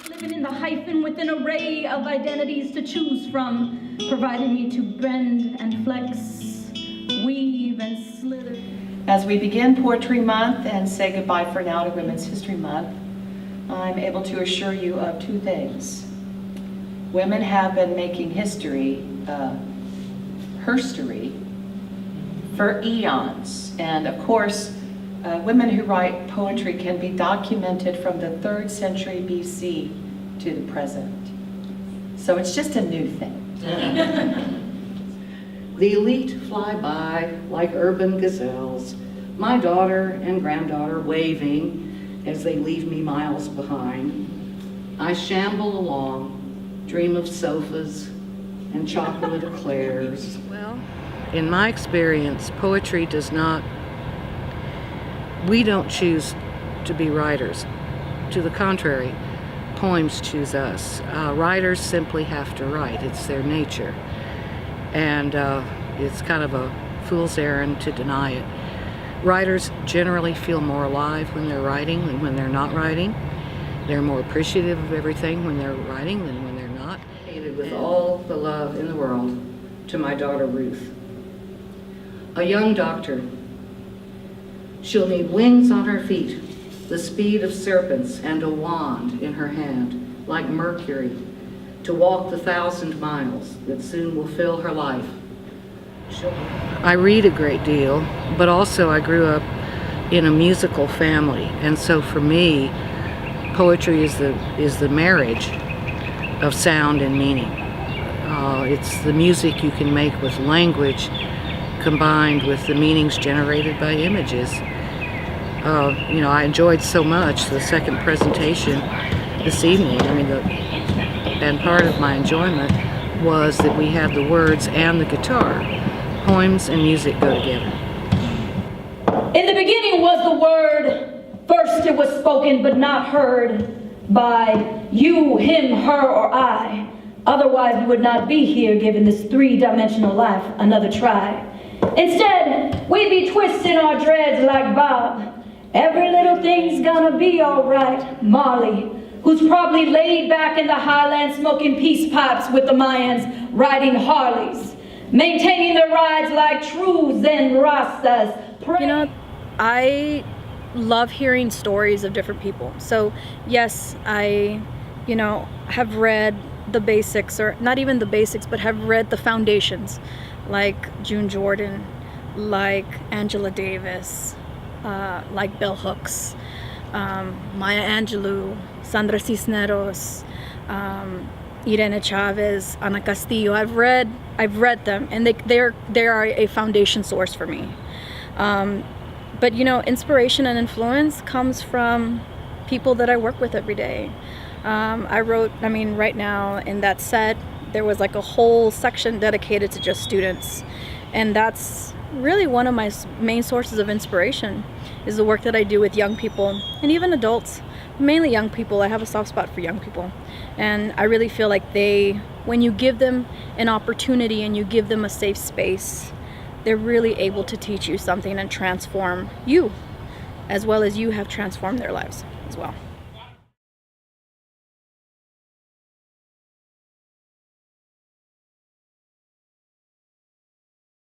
Living in the hyphen with an array of identities to choose from, providing me to bend and flex, weave and slither. As we begin Poetry Month and say goodbye for now to Women's History Month, I'm able to assure you of two things. Women have been making history, herstory, for eons. And of course, women who write poetry can be documented from the 3rd century BC to the present. So it's just a new thing. The elite fly by like urban gazelles, my daughter and granddaughter waving as they leave me miles behind. I shamble along, dream of sofas and chocolate eclairs. Well, in my experience, poetry does not, we don't choose to be writers. To the contrary, poems choose us. Writers simply have to write. It's their nature. And it's kind of a fool's errand to deny it. Writers generally feel more alive when they're writing than when they're not writing. They're more appreciative of everything when they're writing than when they're not. With all the love in the world to my daughter Ruth. A young doctor. She'll need wings on her feet, the speed of serpents, and a wand in her hand, like Mercury, to walk the 1,000 miles that soon will fill her life. I read a great deal, but also I grew up in a musical family, and so for me, poetry is the marriage of sound and meaning. It's the music you can make with language combined with the meanings generated by images. I enjoyed so much the second presentation this evening. And part of my enjoyment was that we had the words and the guitar. Poems and music go together. In the beginning was the word, first it was spoken but not heard by you, him, her, or I. Otherwise we would not be here giving this 3-dimensional life another try. Instead, we'd be twisting our dreads like Bob. Every little thing's gonna be alright. Marley, who's probably laid back in the highlands smoking peace pipes with the Mayans, riding Harleys, maintaining their rides like true Zen Rastas. I love hearing stories of different people. So yes, I, have read the basics, or not even the basics, but have read the foundations, like June Jordan, like Angela Davis, like Bell Hooks, Maya Angelou, Sandra Cisneros, Irene Chavez, Ana Castillo. I've read them, and they are a foundation source for me. But inspiration and influence comes from people that I work with every day. Right now in that set, there was like a whole section dedicated to just students. And that's really one of my main sources of inspiration, is the work that I do with young people and even adults, mainly young people. I have a soft spot for young people. And I really feel like when you give them an opportunity and you give them a safe space, they're really able to teach you something and transform you, as well as you have transformed their lives as well.